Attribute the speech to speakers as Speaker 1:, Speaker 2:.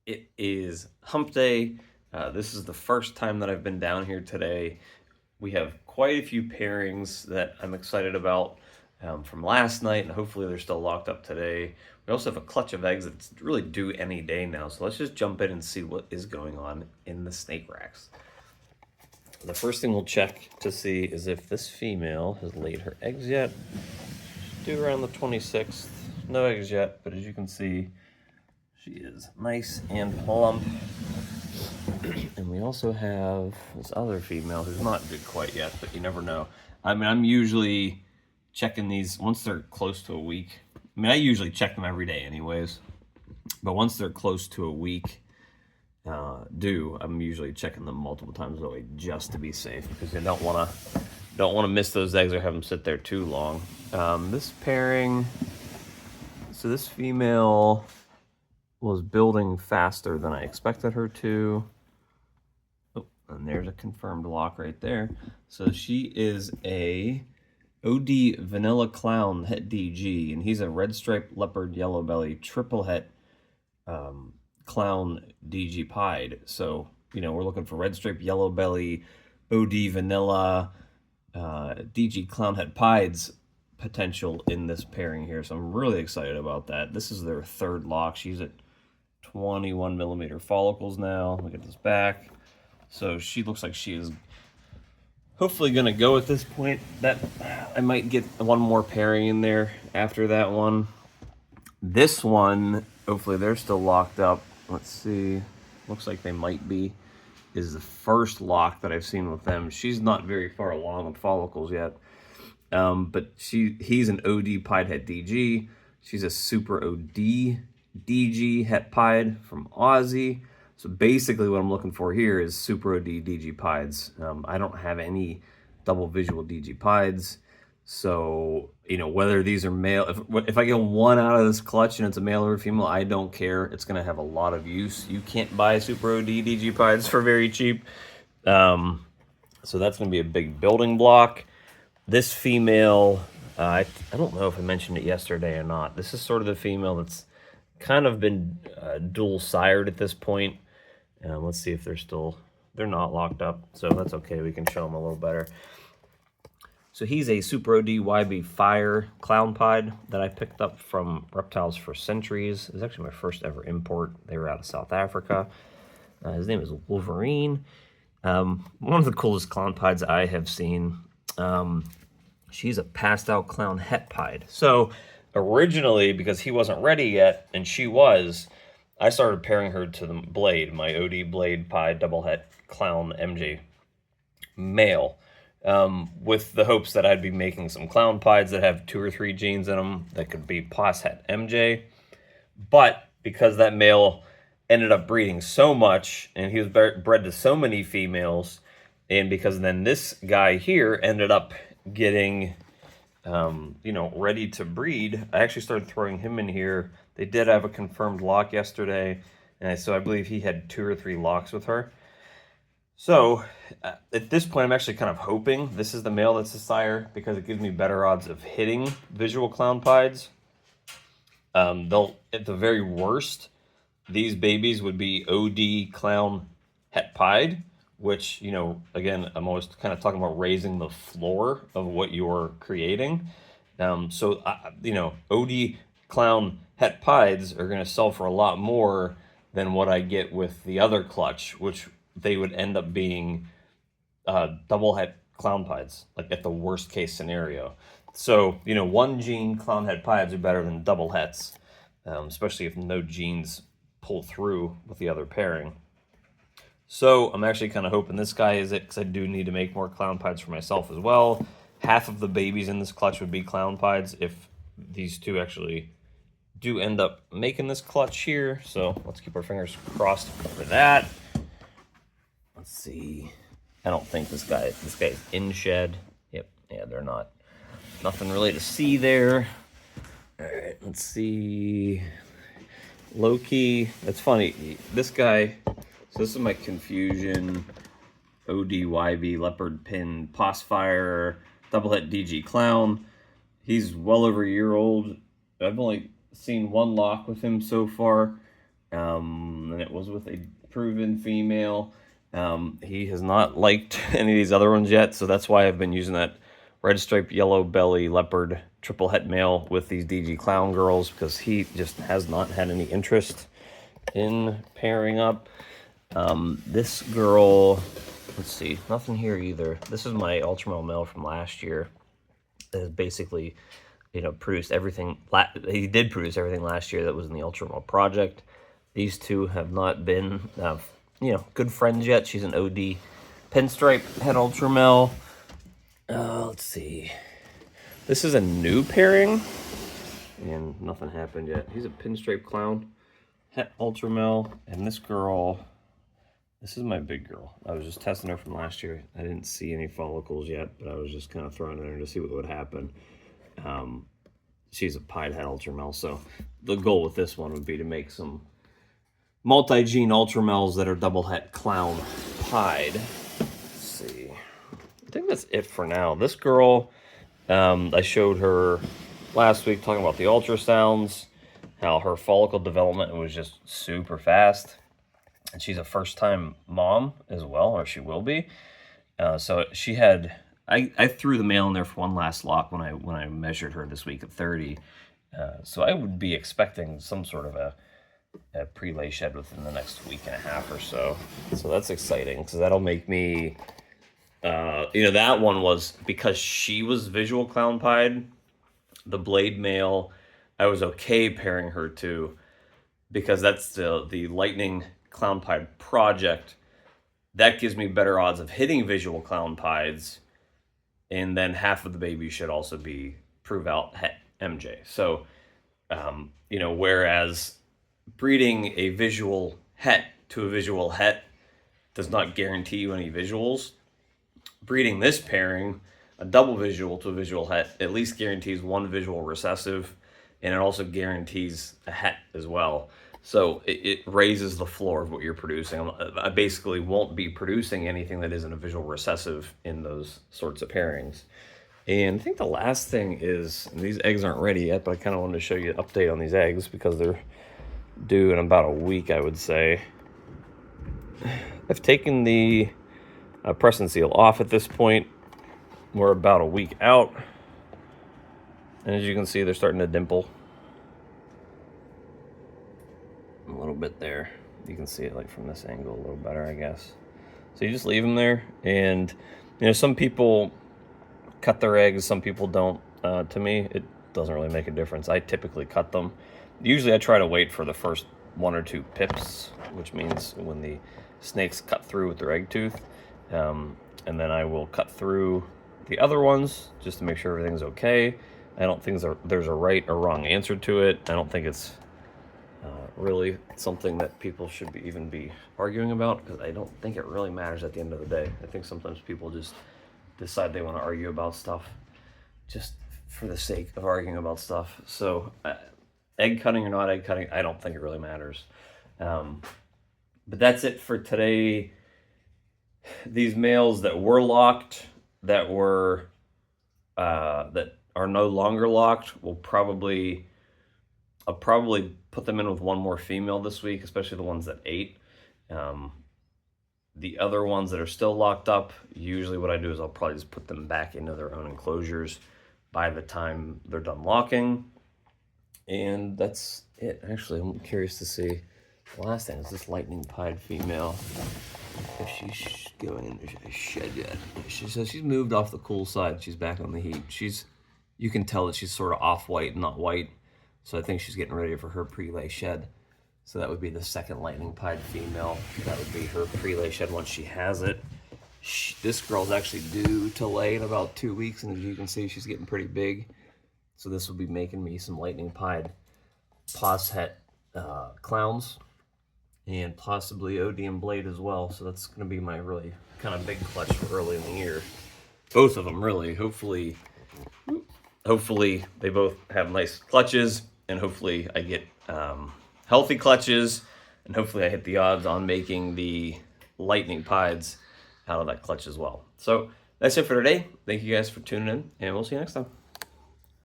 Speaker 1: It is hump day. This is the first time that I've been down here today. We have quite a few pairings that I'm excited about from last night, and hopefully they're still locked up today. We also have a clutch of eggs that's really due any day now, so let's just jump in and see what is going on in the snake racks. The first thing we'll check to see is if this female has laid her eggs yet. She's due around the 26th. No eggs yet, but as you can see, she is nice and plump. And we also have this other female who's not good quite yet, but you never know. I mean, I'm usually checking these once they're close to a week. I mean, I usually check them every day anyways, but once they're close to a week due, I'm usually checking them multiple times a week just to be safe, because you don't want to miss those eggs or have them sit there too long. This pairing, so this female was building faster than I expected her to. Oh, and there's a confirmed lock right there. So she is a OD Vanilla Clown Het DG, and he's a red striped leopard yellow belly triple het clown DG pied. So, you know, we're looking for red striped yellow belly, OD Vanilla, DG clown het pieds potential in this pairing here. So I'm really excited about that. This is their third lock. She's at 21 millimeter follicles now. Look at this back. So she looks like she is hopefully going to go at this point. That I might get one more pairing in there after that one. This one, hopefully they're still locked up. Let's see. Looks like they might be. Is the first lock that I've seen with them. She's not very far along with follicles yet. But he's an OD pied het DG. She's a super OD DG het pied from Aussie. So basically what I'm looking for here is super OD DG pieds. I don't have any double visual DG pieds. So, you know, whether these are male, if I get one out of this clutch and it's a male or a female, I don't care. It's going to have a lot of use. You can't buy super OD DG pieds for very cheap. So that's going to be a big building block. This female, I don't know if I mentioned it yesterday or not. This is sort of the female that's kind of been dual sired at this point. Let's see if they're not locked up, so that's okay. We can show them a little better. So he's a Super OD YB Fire Clown Pied that I picked up from Reptiles for Centuries. It was actually my first ever import. They were out of South Africa. His name is Wolverine. One of the coolest clown pieds I have seen. She's a passed out clown het pied. So originally, because he wasn't ready yet, and she was, I started pairing her to the Blade, my OD Blade pied double het clown MJ male, with the hopes that I'd be making some clown pieds that have 2 or 3 genes in them that could be pos het MJ. But because that male ended up breeding so much, and he was bred to so many females, and because then this guy here ended up getting, you know, ready to breed, I actually started throwing him in here. They did have a confirmed lock yesterday, and so I believe he had 2 or 3 locks with her. So at this point, I'm actually kind of hoping this is the male that's the sire, because it gives me better odds of hitting visual clown pieds. They'll, at the very worst, these babies would be OD clown het pied, which, you know, again, I'm always kind of talking about raising the floor of what you're creating. So, you know, OD clown het pieds are going to sell for a lot more than what I get with the other clutch, which they would end up being double het clown pieds, like at the worst case scenario. So, you know, 1 gene clown het pieds are better than double hets, especially if no genes pull through with the other pairing. So I'm actually kind of hoping this guy is it, because I do need to make more clown pieds for myself as well. Half of the babies in this clutch would be clown pieds if these two actually do end up making this clutch here. So let's keep our fingers crossed for that. Let's see. I don't think this guy's in shed. Yep, yeah, they're not. Nothing really to see there. All right, let's see. Low key, that's funny. This guy, so this is my Confusion ODYV Leopard Pin Posfire Double Het DG Clown. He's well over a year old. I've only seen 1 lock with him so far. And it was with a proven female. He has not liked any of these other ones yet, so that's why I've been using that red stripe, yellow belly, leopard, triple het male with these DG Clown girls, because he just has not had any interest in pairing up. This girl, let's see, nothing here either. This is my Ultramel male from last year. That has basically, produced everything. He did produce everything last year that was in the Ultramel project. These two have not been, good friends yet. She's an OD pinstripe het Ultramel. Let's see. This is a new pairing, and nothing happened yet. He's a pinstripe clown het Ultramel, and this girl, this is my big girl. I was just testing her from last year. I didn't see any follicles yet, but I was just kind of throwing it in her to see what would happen. She's a pied het Ultramel, so the goal with this one would be to make some multi-gene Ultramels that are double het clown pied. Let's see. I think that's it for now. This girl, I showed her last week talking about the ultrasounds, how her follicle development was just super fast. And she's a first-time mom as well, or she will be. So she had, I threw the male in there for one last lock when I measured her this week at 30. So I would be expecting some sort of a pre-lay shed within the next week and a half or so. So that's exciting, because that'll make me, that one was, because she was visual clown pied, the blade male, I was okay pairing her to, because that's the lightning clown pied project. That gives me better odds of hitting visual clown pieds, and then half of the baby should also be prove out het MJ. So, whereas breeding a visual het to a visual het does not guarantee you any visuals, breeding this pairing, a double visual to a visual het, at least guarantees one visual recessive, and it also guarantees a het as well. So it raises the floor of what you're producing. I basically won't be producing anything that isn't a visual recessive in those sorts of pairings. And I think the last thing is, and these eggs aren't ready yet, but I kind of wanted to show you an update on these eggs because they're due in about a week, I would say. I've taken the press and seal off at this point. We're about a week out. And as you can see, they're starting to dimple. A little bit there. You can see it like from this angle a little better, I guess. So you just leave them there. And, some people cut their eggs, some people don't. To me, it doesn't really make a difference. I typically cut them. Usually I try to wait for the first 1 or 2 pips, which means when the snakes cut through with their egg tooth. And then I will cut through the other ones just to make sure everything's okay. I don't think there's a right or wrong answer to it. I don't think it's really something that people should even be arguing about, because I don't think it really matters at the end of the day. I think sometimes people just decide they want to argue about stuff just for the sake of arguing about stuff. So egg cutting or not egg cutting, I don't think it really matters. But that's it for today. These males that were locked, that are no longer locked, I'll probably put them in with one more female this week, especially the ones that ate. The other ones that are still locked up, usually what I do is I'll probably just put them back into their own enclosures by the time they're done locking. And that's it. Actually, I'm curious to see. The last thing is this lightning pied female. If she's going into a shed yet. So she's moved off the cool side. She's back on the heat. You can tell that she's sort of off-white, not white. So I think she's getting ready for her pre-lay shed. So that would be the second lightning pied female. That would be her pre-lay shed once she has it. This girl's actually due to lay in about 2 weeks, and as you can see, she's getting pretty big. So this will be making me some lightning pied pos het clowns, and possibly OD and blade as well. So that's going to be my really kind of big clutch for early in the year. Both of them, really. Hopefully they both have nice clutches, and hopefully I get healthy clutches, and hopefully I hit the odds on making the lightning pieds out of that clutch as well. So that's it for today. Thank you guys for tuning in, and we'll see you next time.